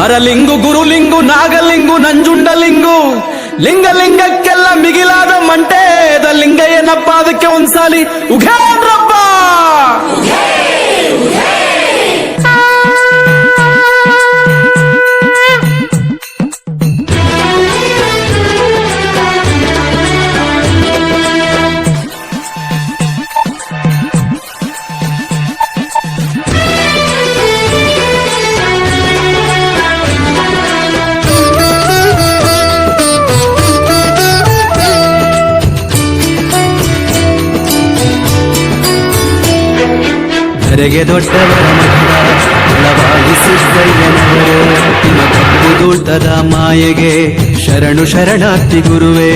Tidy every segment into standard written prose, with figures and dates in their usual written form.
ನರಲಿಂಗು ಗುರುಲಿಂಗು ನಾಗಲಿಂಗು ನಂಜುಂಡಲಿಂಗು ಲಿಂಗಲಿಂಗಕ್ಕೆಲ್ಲ ಮಿಗಿಲಾದ ಮಂಟೇದ ಲಿಂಗ ಏನಪ್ಪ ಅದಕ್ಕೆ ಒಂದ್ಸಾಲಿ ಉಘೇನ್ರಪ್ಪ. ಧರೆಗೆ ದೊಡ್ಡವರ ಮಠವಾಗಿ ಸಿದ್ದಯ್ಯನವರು ಕಪ್ಪುದೂಟದ ಮಾಯೆಗೆ ಶರಣು ಶರಣಾರ್ಥಿ ಗುರುವೇ.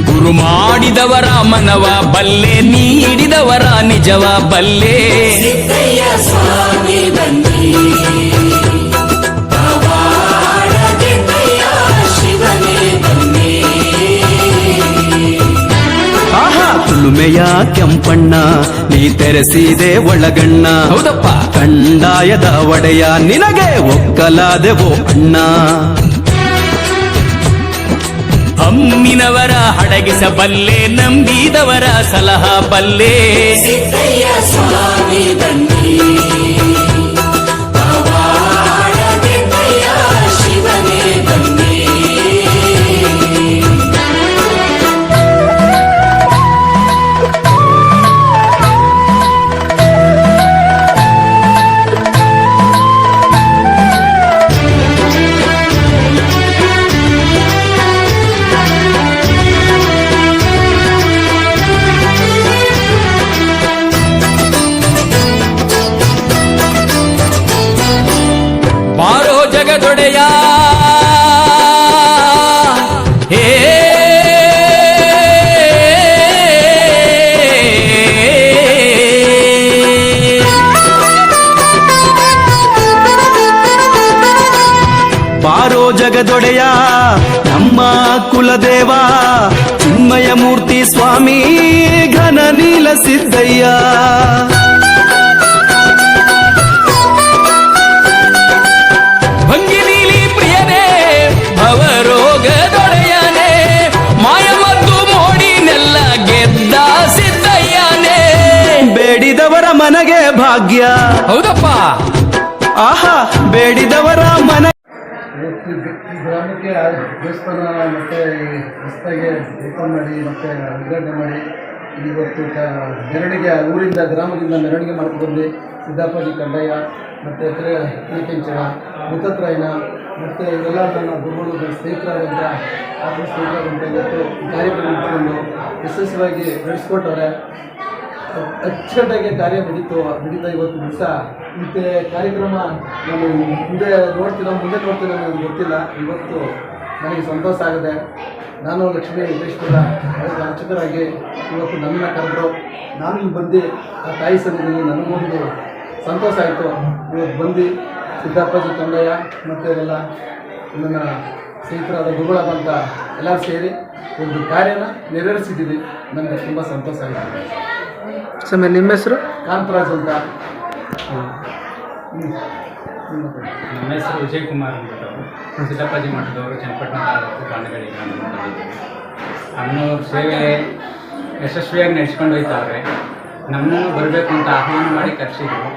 ಗುರು ಮಾಡಿದವರ ಮನವ ಬಲ್ಲೆ, ನೀಡಿದವರ ನಿಜವ ಬಲ್ಲೆ. ಸಿದ್ದಯ್ಯ ಸ್ವಾಮಿ ಬನ್ನಿ, ತುಳುಮೆಯ ಕೆಂಪಣ್ಣ ನೀ ತೆರೆಸಿದೆ ಒಳಗಣ್ಣ. ಹೌದಪ್ಪ, ಕಂದಾಯದ ಒಡೆಯ ನಿನಗೆ ಒಕ್ಕಲಾದೆವೋ ಅಣ್ಣ. ಅಮ್ಮಿನವರ ಹಡಗಿಸಬಲ್ಲೆ, ನಂಬಿದವರ ಸಲಹಾ ಬಲ್ಲೆ. ಸಿದ್ದಯ್ಯ ಸ್ವಾಮಿ ಬನ್ನಿ, ಶಿವನೇ ಬನ್ನಿ. ಜಗದೊಡೆಯ ಹೇ ಬಾರೋ ಜಗದೊಡೆಯ ನಮ್ಮ ಕುಲದೇವ ಚಿನ್ಮಯ ಮೂರ್ತಿ ಸ್ವಾಮಿ ಘನ ನೀಲ ಸಿದ್ದಯ್ಯ. ಭವರೋಗದೊಡೆಯನೇ, ಮಾಯಮದ್ದು ಮೋಡಿನೆಲ್ಲ ಗೆದ್ದ ಸಿದ್ದಯ್ಯನೇ. ಬೇಡಿದವರ ಮನೆಗೆ ಭಾಗ್ಯ. ಹೌದಪ್ಪ, ಆಹಾ ಬೇಡಿದವರ ಮನೆ. ಗ್ರಾಮಕ್ಕೆ ದೇವಸ್ಥಾನ ಮತ್ತು ರಸ್ತೆಗೆ ಓಪನ್ ಮಾಡಿ ಮತ್ತು ಉದ್ಘಾಟನೆ ಮಾಡಿ ಇವತ್ತು ಮೆರವಣಿಗೆ ಊರಿಂದ ಗ್ರಾಮದಿಂದ ಮೆರವಣಿಗೆ ಮಾಡ್ಕೊಂಡು ಸಿದ್ದಾಪುರ ಕಂದಾಯ ಮತ್ತು ತಿರುಕೆಂಚಳ ಮುತ್ತತ್ರಾಯನ ಮತ್ತು ಇವೆಲ್ಲ ನನ್ನ ಗುರುಗಳು ಸ್ನೇಹಿತರಾದಂಥ ಸ್ನೇಹಿತರಾದಂಥ ಇವತ್ತು ಕಾರ್ಯಕ್ರಮ ಇಟ್ಕೊಂಡು ಯಶಸ್ವಿಯಾಗಿ ನಡೆಸ್ಕೊಟ್ಟವ್ರೆ. ಅಚ್ಚುಕಟ್ಟಾಗಿ ಕಾರ್ಯ ನಡೀತಾ ಇವತ್ತು ದಿವಸ ಮತ್ತು ಕಾರ್ಯಕ್ರಮ ನಾನು ಮುಂದೆ ನೋಡ್ತೀನೋ ನನಗೆ ಗೊತ್ತಿಲ್ಲ. ಇವತ್ತು ನನಗೆ ಸಂತೋಷ ಆಗಿದೆ. ನಾನು ಲಕ್ಷ್ಮೀ ಉದ್ದೇಶಪುರ ಅದಕ್ಕೆ ಅರ್ಚಕರಾಗಿ ಇವತ್ತು ನನ್ನನ್ನು ಕರೆದ್ರು. ನಾನು ಇಲ್ಲಿ ಬಂದು ಆ ತಾಯಿ ಸನ್ನಿಧಿಯಲ್ಲಿ ನನಗೊಂದು ಸಂತೋಷ ಆಯಿತು. ಇವತ್ತು ಬಂದು ಸಿದ್ದಾಪುರ ಕಂದಾಯ ಮತ್ತು ಎಲ್ಲ ನನ್ನ ಸ್ನೇಹಿತರಾದ ಗುರುಗಳಾದಂಥ ಎಲ್ಲರೂ ಸೇರಿ ಒಂದು ಕಾರ್ಯನ ನೆರವೇರಿಸಿದ್ದೀವಿ. ನನಗೆ ತುಂಬ ಸಂತೋಷ ಆಗಿದೆ. ಸಮಯ ನಿಮ್ಮ ಹೆಸರು? ಕಾಂತರಾಜ್ ಅಂತ. ನಮ್ಮ ಹೆಸರು ವಿಜಯ್ ಕುಮಾರ್ ಅಂದ್ಬಿಟ್ಟು ಸಿದ್ದಪ್ಪಾಜಿ ಮಠದವರು ಚನ್ನಪಟ್ಟಣ ತಾಲೂಕು ಬಾಣಗಳಿ ಗ್ರಾಮದಿಂದ ಬಂದಿದ್ದೀವಿ. ಅಣ್ಣವ್ರ ಸೇವೆ ಯಶಸ್ವಿಯಾಗಿ ನಡೆಸ್ಕೊಂಡು ಹೋಯ್ತವ್ರೆ. ನಮ್ಮನ್ನು ಬರಬೇಕು ಅಂತ ಆಹ್ವಾನ ಮಾಡಿ ಕರೆಸಿದ್ರು.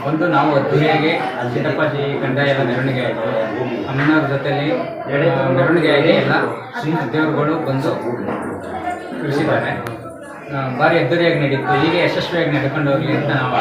ಬಂದು ನಾವು ಅದ್ದೂರಿಯಾಗಿ ಸಿದ್ದಪ್ಪಾಜಿ ಕಂದಾಯ ಎಲ್ಲ ಮೆರವಣಿಗೆ ಆಯಿತು. ಅಮ್ಮನವ್ರ ಜೊತೆಲಿ ಮೆರವಣಿಗೆ ಆಗಿ ಎಲ್ಲ ದೇವರುಗಳು ಬಂದು ಕಳಿಸಿದ್ದಾರೆ. ಭಾರಿ ಅದ್ದೂರಿಯಾಗಿ ನಡೀತು. ಹೀಗೆ ಯಶಸ್ವಿಯಾಗಿ ನಡ್ಕೊಂಡು ಹೋಗಲಿ ಅಂತ ನಾವು